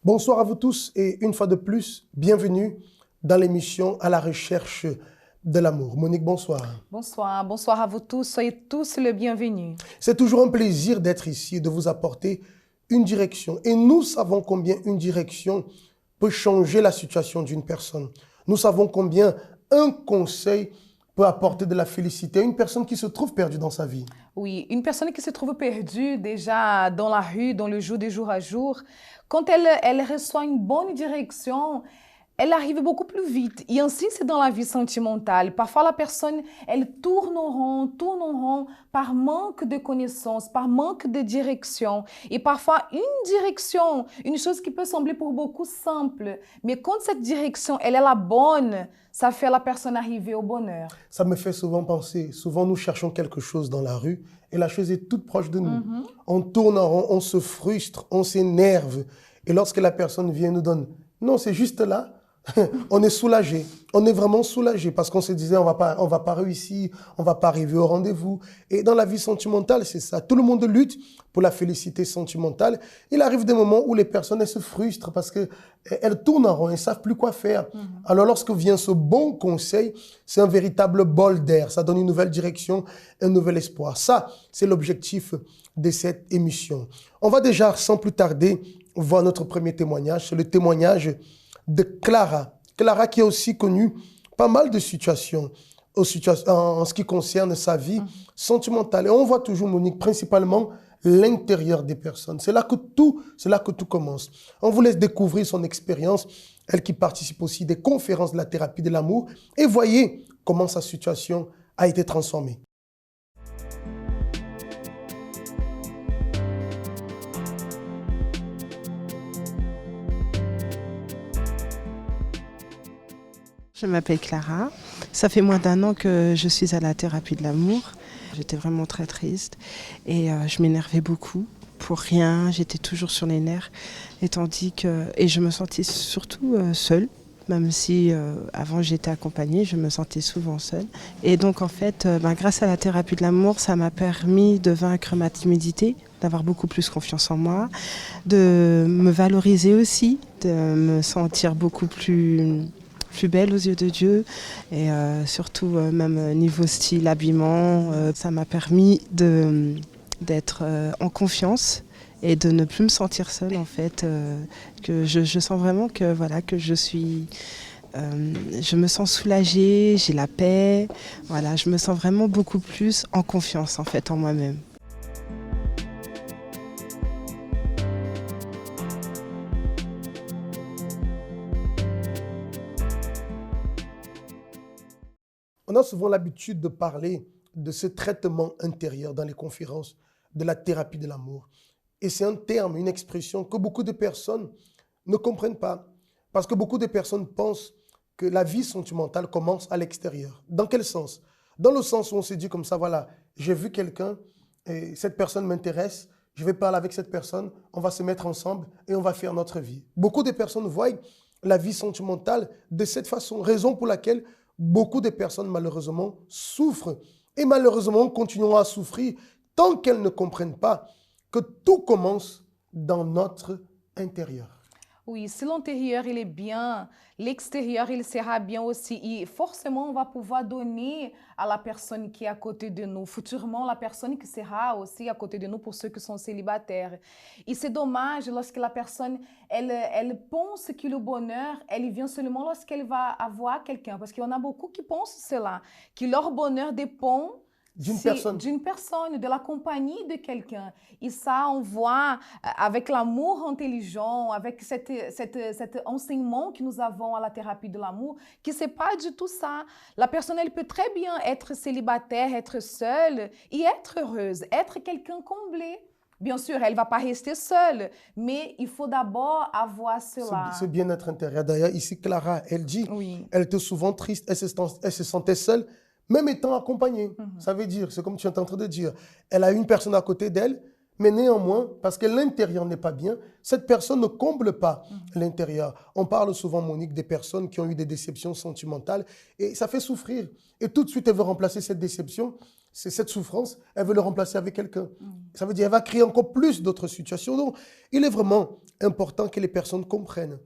Bonsoir à vous tous et une fois de plus, bienvenue dans l'émission À la recherche de l'amour. Monique, bonsoir. Bonsoir, bonsoir à vous tous, soyez tous le bienvenu. C'est toujours un plaisir d'être ici et de vous apporter une direction. Et nous savons combien une direction peut changer la situation d'une personne. Nous savons combien un conseil peut apporter de la félicité à une personne qui se trouve perdue dans sa vie. Oui, une personne qui se trouve perdue déjà dans la rue, dans le jour de jour à jour, quand elle reçoit une bonne direction, elle arrive beaucoup plus vite. Et ainsi, c'est dans la vie sentimentale. Parfois, la personne, elle tourne en rond par manque de connaissances, par manque de direction. Et parfois, une direction, une chose qui peut sembler pour beaucoup simple, mais quand cette direction, elle est la bonne, ça fait la personne arriver au bonheur. Ça me fait souvent penser, souvent nous cherchons quelque chose dans la rue et la chose est toute proche de nous. On tourne en rond, on se frustre, on s'énerve. Et lorsque la personne vient nous donne, non, c'est juste là, on est soulagé, on est vraiment soulagé parce qu'on se disait on va pas réussir, on va pas arriver au rendez-vous. Et dans la vie sentimentale, c'est ça. Tout le monde lutte pour la félicité sentimentale. Il arrive des moments où les personnes elles se frustrent parce que elles tournent en rond, elles ne savent plus quoi faire. Alors lorsque vient ce bon conseil, c'est un véritable bol d'air. Ça donne une nouvelle direction, un nouvel espoir. Ça, c'est l'objectif de cette émission. On va déjà, sans plus tarder, voir notre premier témoignage. C'est le témoignage de Clara. Clara qui a aussi connu pas mal de situations en ce qui concerne sa vie sentimentale. Et on voit toujours, Monique, principalement l'intérieur des personnes. C'est là que tout commence. On vous laisse découvrir son expérience, elle qui participe aussi des conférences de la thérapie de l'amour. Et voyez comment sa situation a été transformée. Je m'appelle Clara. Ça fait moins d'1 an que je suis à la thérapie de l'amour. J'étais vraiment très triste et je m'énervais beaucoup pour rien. J'étais toujours sur les nerfs et je me sentais surtout seule. Même si avant j'étais accompagnée, je me sentais souvent seule. Et donc en fait, grâce à la thérapie de l'amour, ça m'a permis de vaincre ma timidité, d'avoir beaucoup plus confiance en moi, de me valoriser aussi, de me sentir beaucoup plus belle aux yeux de Dieu et surtout même niveau style, habillement, ça m'a permis d'être en confiance et de ne plus me sentir seule en fait, que je sens vraiment que voilà que je me sens soulagée, j'ai la paix, voilà, je me sens vraiment beaucoup plus en confiance en fait en moi-même. On a souvent l'habitude de parler de ce traitement intérieur dans les conférences de la thérapie de l'amour. Et c'est un terme, une expression que beaucoup de personnes ne comprennent pas. Parce que beaucoup de personnes pensent que la vie sentimentale commence à l'extérieur. Dans quel sens? Dans le sens où on se dit comme ça, voilà, j'ai vu quelqu'un, et cette personne m'intéresse, je vais parler avec cette personne, on va se mettre ensemble et on va faire notre vie. Beaucoup de personnes voient la vie sentimentale de cette façon, raison pour laquelle beaucoup de personnes, malheureusement, souffrent. Et malheureusement, continueront à souffrir tant qu'elles ne comprennent pas que tout commence dans notre intérieur. Oui, si l'intérieur il est bien, l'extérieur il sera bien aussi. Et forcément, on va pouvoir donner à la personne qui est à côté de nous, futurement la personne qui sera aussi à côté de nous pour ceux qui sont célibataires. Et c'est dommage lorsque la personne, elle pense que le bonheur, elle vient seulement lorsqu'elle va avoir quelqu'un. Parce qu'il y en a beaucoup qui pensent cela, que leur bonheur dépend D'une personne. d'une personne, de la compagnie de quelqu'un. Et ça, on voit avec l'amour intelligent, avec cet enseignement que nous avons à la thérapie de l'amour, que ce n'est pas du tout ça. La personne, elle peut très bien être célibataire, être seule et être heureuse, être quelqu'un comblé. Bien sûr, elle ne va pas rester seule, mais il faut d'abord avoir cela. Ce bien-être intérieur. D'ailleurs, ici, Clara, elle dit, Oui. elle était souvent triste, elle se sentait seule, même étant accompagnée. Ça veut dire, c'est comme tu es en train de dire, elle a une personne à côté d'elle, mais néanmoins, parce que l'intérieur n'est pas bien, cette personne ne comble pas l'intérieur. On parle souvent, Monique, des personnes qui ont eu des déceptions sentimentales et ça fait souffrir. Et tout de suite, elle veut remplacer cette déception. cette souffrance, elle veut le remplacer avec quelqu'un. Ça veut dire qu'elle va créer encore plus d'autres situations. Donc, il est vraiment important que les personnes comprennent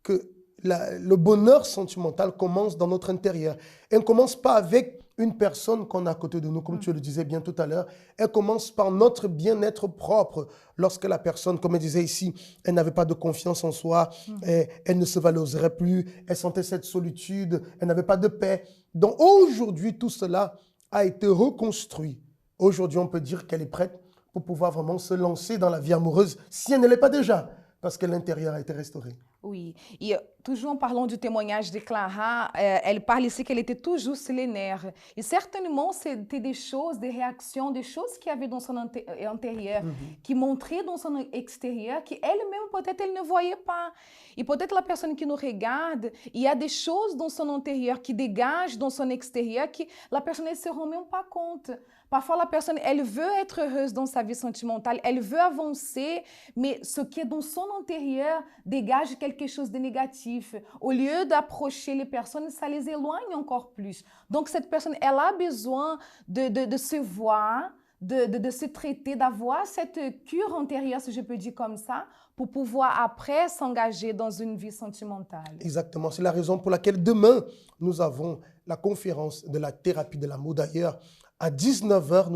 que le bonheur sentimental commence dans notre intérieur. Elle ne commence pas avec une personne qu'on a à côté de nous, comme tu le disais bien tout à l'heure. Elle commence par notre bien-être propre. Lorsque la personne, comme elle disait ici, elle n'avait pas de confiance en soi, elle ne se valoriserait plus, elle sentait cette solitude, elle n'avait pas de paix. Donc aujourd'hui, tout cela a été reconstruit. Aujourd'hui, on peut dire qu'elle est prête pour pouvoir vraiment se lancer dans la vie amoureuse, si elle ne l'est pas déjà, parce que l'intérieur a été restauré. Oui, et toujours en parlant du témoignage de Clara, elle parle ici qu'elle était toujours sur les nerfs. Et certainement, c'était des choses, des réactions, des choses qu'il y avait dans son intérieur, qui montraient dans son extérieur, qu'elle-même, peut-être, elle ne voyait pas. Et peut-être la personne qui nous regarde, il y a des choses dans son intérieur qui dégagent dans son extérieur que la personne ne se rend même pas compte. Parfois, la personne, elle veut être heureuse dans sa vie sentimentale, elle veut avancer, mais ce qui est dans son intérieur dégage quelque chose de négatif. Au lieu d'approcher les personnes, ça les éloigne encore plus. Donc, cette personne, elle a besoin de se voir, de se traiter, d'avoir cette cure intérieure, si je peux dire comme ça, pour pouvoir après s'engager dans une vie sentimentale. Exactement. C'est la raison pour laquelle demain, nous avons la conférence de la thérapie de l'amour. D'ailleurs, à 19h,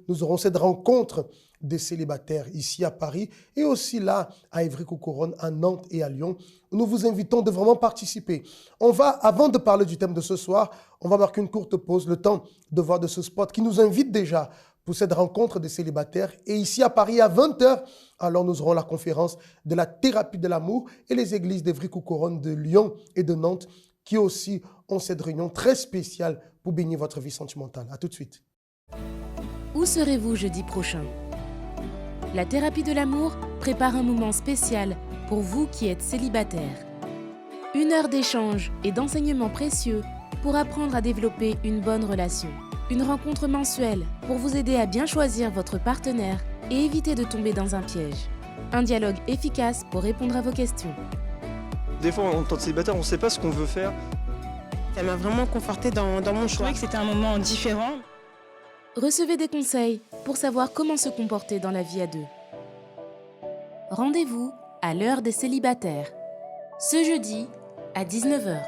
nous aurons cette rencontre des célibataires ici à Paris et aussi là à Évry-Courcouronnes, à Nantes et à Lyon. Nous vous invitons de vraiment participer. Avant de parler du thème de ce soir, on va marquer une courte pause, le temps de voir de ce spot qui nous invite déjà pour cette rencontre des célibataires. Et ici à Paris, à 20h, alors nous aurons la conférence de la thérapie de l'amour et les églises d'Évry-Courcouronnes, de Lyon et de Nantes qui aussi ont cette réunion très spéciale pour bénir votre vie sentimentale. À tout de suite. Où serez-vous jeudi prochain? La thérapie de l'amour prépare un moment spécial pour vous qui êtes célibataire. 1 heure d'échange et d'enseignements précieux pour apprendre à développer une bonne relation. Une rencontre mensuelle pour vous aider à bien choisir votre partenaire et éviter de tomber dans un piège. Un dialogue efficace pour répondre à vos questions. Des fois, en tant que célibataire, on ne sait pas ce qu'on veut faire. Ça m'a vraiment confortée dans mon choix. Je trouvais que c'était un moment différent. Recevez des conseils pour savoir comment se comporter dans la vie à deux. Rendez-vous à l'heure des célibataires, ce jeudi à 19h.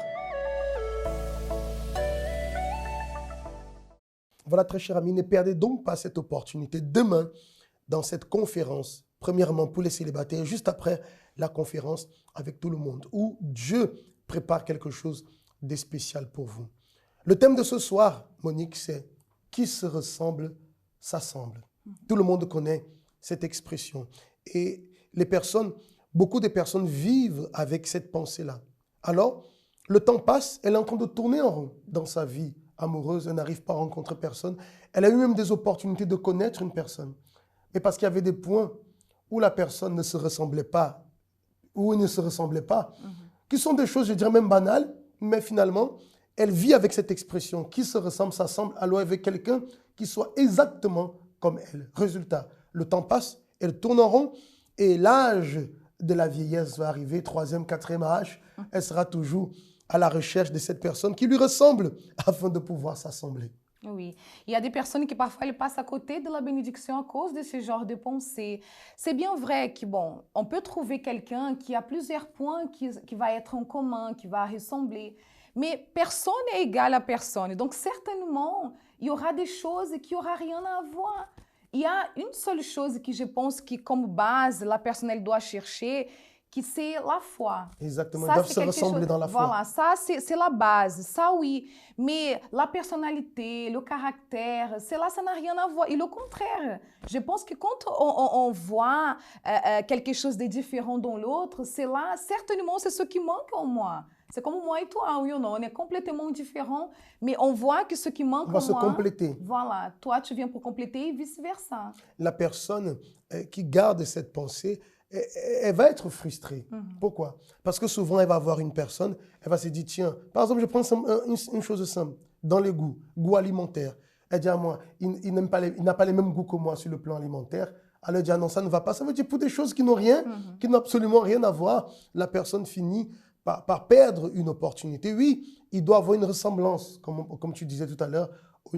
Voilà, très chers amis, ne perdez donc pas cette opportunité demain dans cette conférence, premièrement pour les célibataires, juste après la conférence avec tout le monde, où Dieu prépare quelque chose de spécial pour vous. Le thème de ce soir, Monique, c'est « Qui se ressemble, s'assemble ». Tout le monde connaît cette expression. Et beaucoup de personnes vivent avec cette pensée-là. Alors, le temps passe, elle est en train de tourner en rond dans sa vie amoureuse, elle n'arrive pas à rencontrer personne. Elle a eu même des opportunités de connaître une personne. Mais parce qu'il y avait des points où la personne ne se ressemblait pas, où elle ne se ressemblait pas, qui sont des choses, je dirais même banales, mais finalement, elle vit avec cette expression, qui se ressemble, s'assemble, alors avec quelqu'un qui soit exactement comme elle. Résultat, le temps passe, elle tourne en rond, et l'âge de la vieillesse va arriver, 3e, 4e âge, elle sera toujours à la recherche de cette personne qui lui ressemble afin de pouvoir s'assembler. Oui, il y a des personnes qui parfois elles passent à côté de la bénédiction à cause de ce genre de pensée. C'est bien vrai que, bon, on peut trouver quelqu'un qui a plusieurs points qui va être en commun, qui va ressembler, mais personne n'est égal à personne. Donc, certainement, il y aura des choses qui n'auront rien à voir. Il y a une seule chose que je pense que, comme base, la personne elle doit chercher, que c'est la foi. Exactement, ça, ils doivent se ressembler dans la foi. Voilà, ça c'est la base, ça oui. Mais la personnalité, le caractère, cela, ça n'a rien à voir. Et le contraire, je pense que quand on voit quelque chose de différent dans l'autre, c'est là, certainement, c'est ce qui manque en moi. C'est comme moi et toi, oui ou non, on est complètement différents, mais on voit que ce qui manque en moi... On va se compléter. Voilà, toi, tu viens pour compléter et vice-versa. La personne qui garde cette pensée, elle va être frustrée. Pourquoi? Parce que souvent, elle va avoir une personne, elle va se dire, tiens, par exemple, je prends une chose simple, dans les goûts alimentaires. Elle dit à moi, il n'a pas les mêmes goûts que moi sur le plan alimentaire. Elle dit, ah non, ça ne va pas. Ça veut dire pour des choses qui n'ont rien, qui n'ont absolument rien à voir, la personne finit par perdre une opportunité. Oui, il doit avoir une ressemblance, comme tu disais tout à l'heure,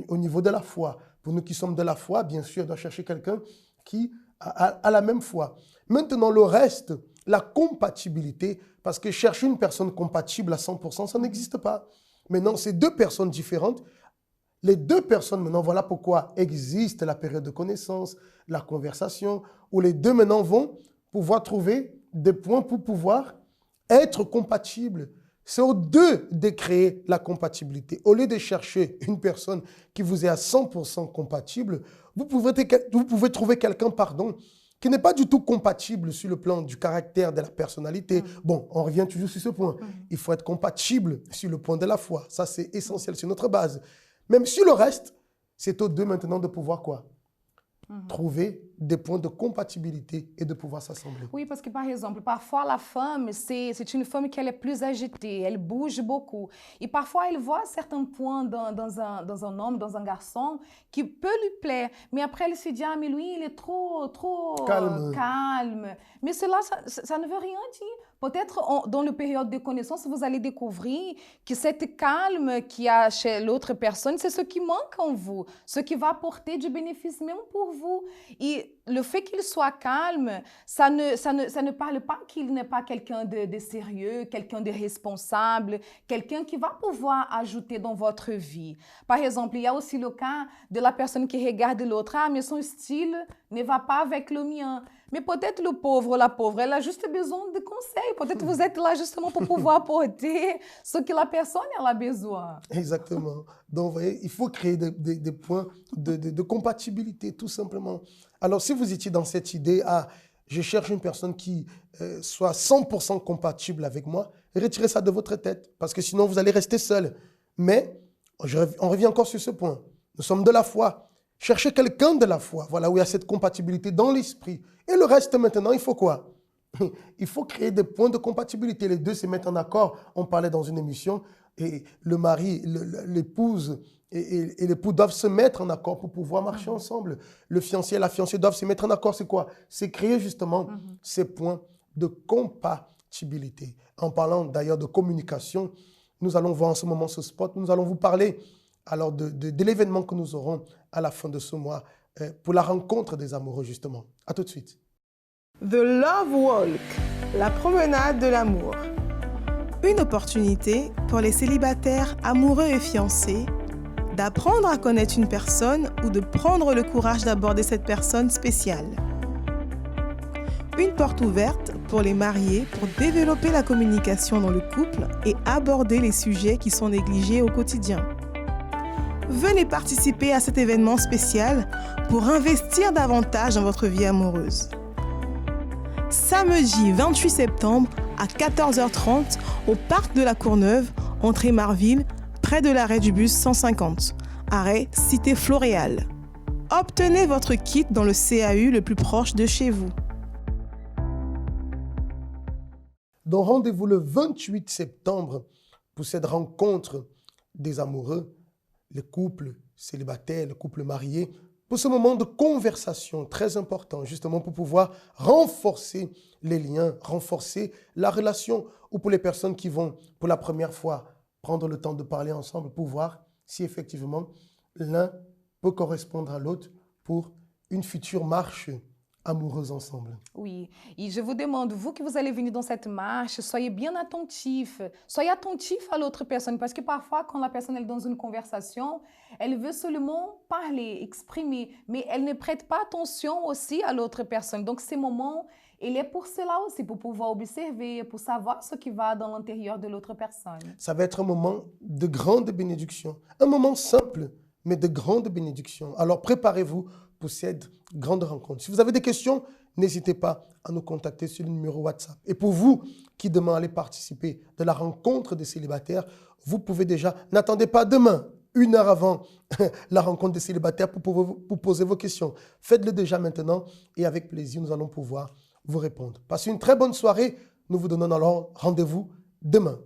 au niveau de la foi, Pour nous qui sommes de la foi, bien sûr, on doit chercher quelqu'un qui a la même foi. Maintenant, le reste, la compatibilité, parce que chercher une personne compatible à 100%, ça n'existe pas. Maintenant, c'est deux personnes différentes. Les deux personnes, maintenant, voilà pourquoi existe la période de connaissance, la conversation, où les deux, maintenant, vont pouvoir trouver des points pour pouvoir être compatibles. C'est aux deux de créer la compatibilité. Au lieu de chercher une personne qui vous est à 100% compatible, vous pouvez trouver quelqu'un, qui n'est pas du tout compatible sur le plan du caractère, de la personnalité. Bon, on revient toujours sur ce point. Il faut être compatible sur le point de la foi. Ça, c'est essentiel, c'est notre base. Même sur le reste, c'est aux deux maintenant de pouvoir quoi? Trouver des points de compatibilité et de pouvoir s'assembler. Oui, parce que, par exemple, parfois la femme, c'est une femme qui elle est plus agitée, elle bouge beaucoup. Et parfois, elle voit certains points dans un homme, dans un garçon, qui peut lui plaire. Mais après, elle se dit, ah, mais lui, il est trop calme. Mais cela, ça ne veut rien dire. Peut-être dans la période de connaissance, vous allez découvrir que cette calme qu'il y a chez l'autre personne, c'est ce qui manque en vous, ce qui va apporter du bénéfice même pour vous. Et le fait qu'il soit calme, ça ne parle pas qu'il n'est pas quelqu'un de sérieux, quelqu'un de responsable, quelqu'un qui va pouvoir ajouter dans votre vie. Par exemple, il y a aussi le cas de la personne qui regarde l'autre, ah, mais son style ne va pas avec le mien. Mais peut-être le pauvre ou la pauvre, elle a juste besoin de conseils. Peut-être vous êtes là justement pour pouvoir apporter ce que la personne elle a besoin. Exactement. Donc, vous voyez, il faut créer des points de compatibilité, tout simplement. Alors, si vous étiez dans cette idée, je cherche une personne qui soit 100% compatible avec moi, retirez ça de votre tête, parce que sinon, vous allez rester seul. Mais, on revient encore sur ce point. Nous sommes de la foi. Cherchez quelqu'un de la foi, voilà, où il y a cette compatibilité dans l'esprit. Et le reste, maintenant, il faut quoi? Il faut créer des points de compatibilité. Les deux se mettent en accord. On parlait dans une émission, et le mari, l'épouse et l'époux doivent se mettre en accord pour pouvoir marcher ensemble. Le fiancé et la fiancée doivent se mettre en accord. C'est quoi? C'est créer justement ces points de compatibilité. En parlant d'ailleurs de communication, nous allons voir en ce moment ce spot. Nous allons vous parler alors de l'événement que nous aurons à la fin de ce mois pour la rencontre des amoureux, justement. À tout de suite. The Love Walk, la promenade de l'amour. Une opportunité pour les célibataires amoureux et fiancés d'apprendre à connaître une personne ou de prendre le courage d'aborder cette personne spéciale. Une porte ouverte pour les mariés pour développer la communication dans le couple et aborder les sujets qui sont négligés au quotidien. Venez participer à cet événement spécial pour investir davantage dans votre vie amoureuse. Samedi 28 septembre à 14h30 au parc de la Courneuve, entrée Marville, près de l'arrêt du bus 150, arrêt Cité Floréal. Obtenez votre kit dans le CAU le plus proche de chez vous. Donc rendez-vous le 28 septembre pour cette rencontre des amoureux, les couples célibataires, les couples mariés, pour ce moment de conversation très important, justement pour pouvoir renforcer les liens, renforcer la relation, ou pour les personnes qui vont pour la première fois prendre le temps de parler ensemble pour voir si effectivement l'un peut correspondre à l'autre pour une future marche amoureuse ensemble. Oui, et je vous demande, vous que vous allez venir dans cette marche, soyez bien attentifs. Soyez attentifs à l'autre personne, parce que parfois, quand la personne est dans une conversation, elle veut seulement parler, exprimer, mais elle ne prête pas attention aussi à l'autre personne. Donc, ces moments, il est pour cela aussi, pour pouvoir observer, pour savoir ce qui va dans l'intérieur de l'autre personne. Ça va être un moment de grande bénédiction, un moment simple, mais de grande bénédiction. Alors, préparez-vous pour cette grande rencontre. Si vous avez des questions, n'hésitez pas à nous contacter sur le numéro WhatsApp. Et pour vous qui demain allez participer de la rencontre des célibataires, vous pouvez déjà, n'attendez pas demain, 1 heure avant la rencontre des célibataires pour poser vos questions. Faites-le déjà maintenant et avec plaisir, nous allons pouvoir vous répondre. Passez une très bonne soirée. Nous vous donnons alors rendez-vous demain.